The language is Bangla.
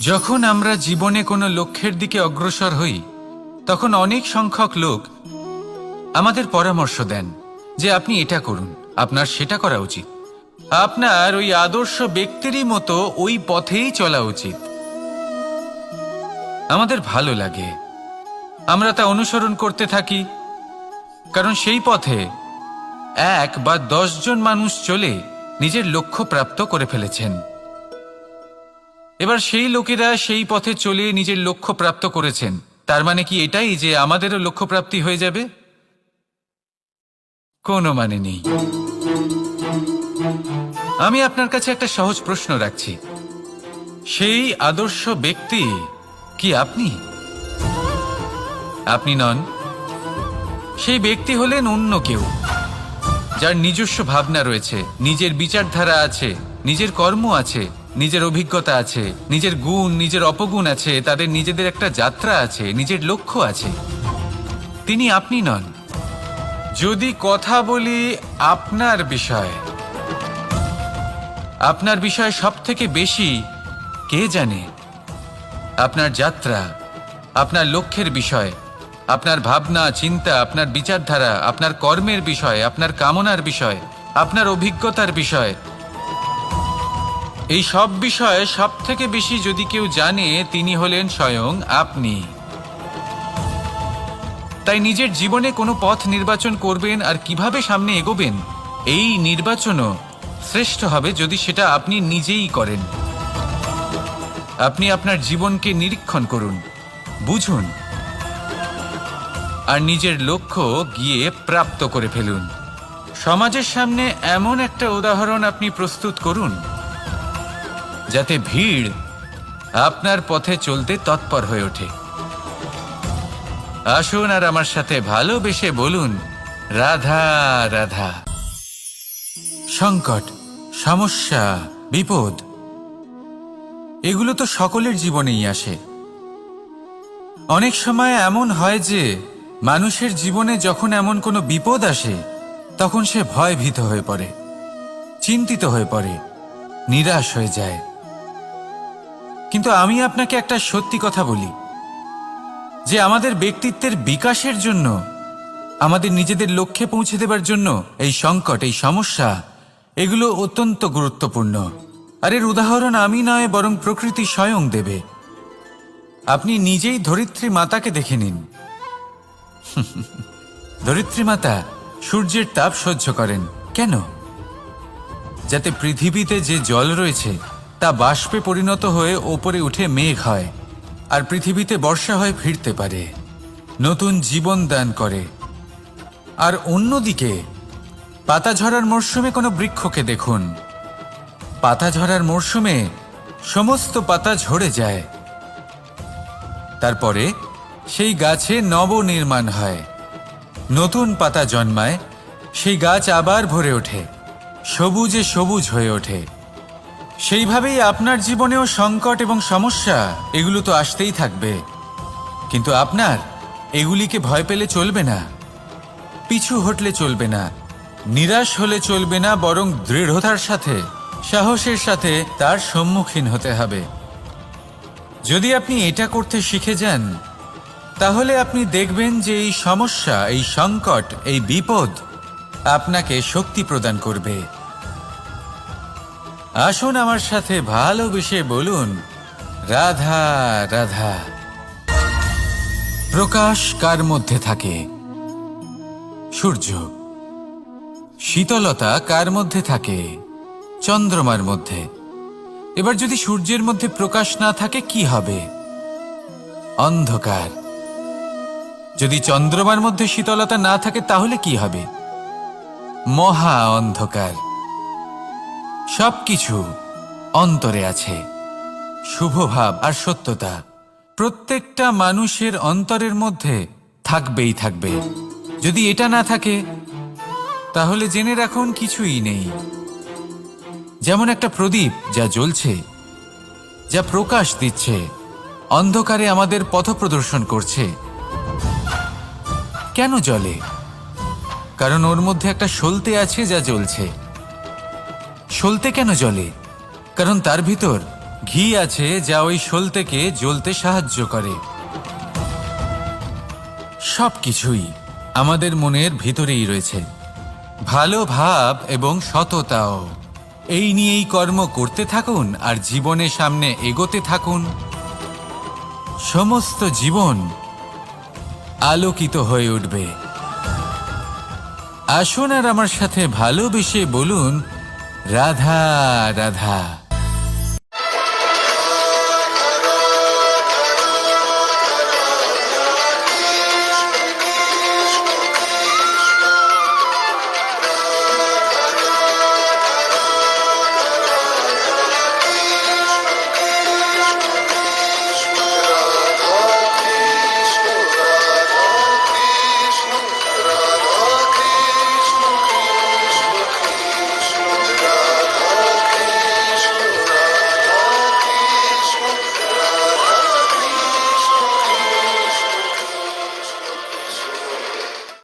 যখন আমরা জীবনে কোনো লক্ষ্যের দিকে অগ্রসর হই তখন অনেক সংখ্যক লোক আমাদের পরামর্শ দেন যে আপনি এটা করুন, আপনার সেটা করা উচিত, আপনার ওই আদর্শ ব্যক্তিরই মতো ওই পথেই চলা উচিত। আমাদের ভালো লাগে, আমরা তা অনুসরণ করতে থাকি, কারণ সেই পথে 1 বা 10 জন মানুষ চলে নিজের লক্ষ্য প্রাপ্ত করে ফেলেছেন। এবার সেই লোকেরা সেই পথে চলে নিজের লক্ষ্য প্রাপ্ত করেছেন, তার মানে কি এটাই যে আমাদেরও লক্ষ্য প্রাপ্তি হয়ে যাবে? কোনো মানে নেই। আমি আপনার কাছে একটা সহজ প্রশ্ন রাখছি, সেই আদর্শ ব্যক্তি কি আপনি? আপনি নন। সেই ব্যক্তি হলেন অন্য কেউ, যার নিজস্ব ভাবনা রয়েছে, নিজের বিচারধারা আছে, নিজের কর্ম আছে, নিজের অভিজ্ঞতা আছে, নিজের গুণ নিজের অপগুণ আছে, তাদের নিজেদের একটা যাত্রা আছে, নিজের লক্ষ্য আছে। তিনি আপনি নন। যদি কথা বলি আপনার বিষয়ে, আপনার বিষয়ে সব থেকে বেশি কে জানে? আপনার যাত্রা, আপনার লক্ষ্যের বিষয়, আপনার ভাবনা চিন্তা, আপনার বিচারধারা, আপনার কর্মের বিষয়, আপনার কামনার বিষয়, আপনার অভিজ্ঞতার বিষয়, এই সব বিষয়ে সব থেকে বেশি যদি কেউ জানে তিনি হলেন স্বয়ং আপনি। তাই নিজের জীবনে কোনো পথ নির্বাচন করবেন আর কিভাবে সামনে এগোবেন, এই নির্বাচনও শ্রেষ্ঠ হবে যদি সেটা আপনি নিজেই করেন। আপনি আপনার জীবনকে নিরীক্ষণ করুন, বুঝুন, আর নিজের লক্ষ্য গিয়ে প্রাপ্ত করে ফেলুন। সমাজের সামনে এমন একটা উদাহরণ আপনি প্রস্তুত করুন যাতে ভিড় আপনার পথে চলতে তৎপর হয়ে ওঠে। আসুন আর আমার সাথে ভালোবেসে বলুন, রাধা রাধা। সংকট, সমস্যা, বিপদ, এগুলো তো সকলের জীবনেই আসে। অনেক সময় এমন হয় যে মানুষের জীবনে যখন এমন কোনো বিপদ আসে তখন সে ভয়ভীত হয়ে পড়ে, চিন্তিত হয়ে পড়ে, নিরাশ হয়ে যায়। কিন্তু আমি আপনাকে একটা সত্যি কথা বলি যে আমাদের ব্যক্তিত্বের বিকাশের জন্য, আমাদের নিজেদের লক্ষ্যে পৌঁছে দেবার জন্য এই সংকট, এই সমস্যা, এগুলো অত্যন্ত গুরুত্বপূর্ণ। আর এর উদাহরণ আমি নয় বরং প্রকৃতি স্বয়ং দেবে। আপনি নিজেই ধরিত্রী মাতাকে দেখে নিন। ধরিত্রী মাতা সূর্যের তাপ সহ্য করেন কেন? যাতে পৃথিবীতে যে জল রয়েছে তা বাষ্পে পরিণত হয়ে ওপরে উঠে মেঘ হয়, আর পৃথিবীতে বর্ষা হয়ে ফিরতে পারে, নতুন জীবন দান করে। আর অন্যদিকে পাতা ঝরার মরশুমে কোনো বৃক্ষকে দেখুন, পাতা ঝরার মরশুমে সমস্ত পাতা ঝরে যায়, তারপরে সেই গাছে নবনির্মাণ হয়, নতুন পাতা জন্মায়, সেই গাছ আবার ভরে ওঠে, সবুজে সবুজ হয়ে ওঠে। সেইভাবেই আপনার জীবনেও সংকট এবং সমস্যা এগুলো তো আসতেই থাকবে, কিন্তু আপনার এগুলিকে ভয় পেলে চলবে না, পিছু হটলে চলবে না, নিরাশ হলে চলবে না, বরং দৃঢ়তার সাথে, সাহসের সাথে তার সম্মুখীন হতে হবে। যদি আপনি এটা করতে শিখে যান তাহলে আপনি দেখবেন যে এই সমস্যা, এই সংকট, এই বিপদ আপনাকে শক্তি প্রদান করবে। আসুন আমার সাথে ভালোবেসে বলুন, রাধা রাধা। প্রকাশ কার মধ্যে থাকে? সূর্য। শীতলতা কার মধ্যে থাকে? চন্দ্রমার মধ্যে। এবার যদি সূর্যের মধ্যে প্রকাশ না থাকে কি হবে? অন্ধকার। যদি চন্দ্রমার মধ্যে শীতলতা না থাকে তাহলে কি হবে? মহা অন্ধকার। সবকিছু অন্তরে আছে, শুভভাব আর সত্যতা প্রত্যেকটা মানুষের অন্তরের মধ্যে থাকবেই থাকবে। যদি এটা না থাকে তাহলে জেনে রাখুন কিছুই নেই। যেমন একটা প্রদীপ যা জ্বলছে, যা প্রকাশ দিচ্ছে, অন্ধকারে আমাদের পথ প্রদর্শন করছে। কেন জ্বলে? কারণ ওর মধ্যে একটা সলতে আছে যা জ্বলছে। সলতে কেন জ্বলে? কারণ তার ভিতর ঘি আছে যা ওই সলতেকে জ্বলতে সাহায্য করে। সবকিছুই আমাদের মনের ভিতরেই রয়েছে, ভালো ভাব এবং সততাও। এই নিয়েই কর্ম করতে থাকুন আর জীবনের সামনে এগোতে থাকুন। সমস্ত জীবন আলোকিত হয়ে উঠবে। আসুন আর আমার সাথে ভালোবেসে বলুন, রাধা রাধা।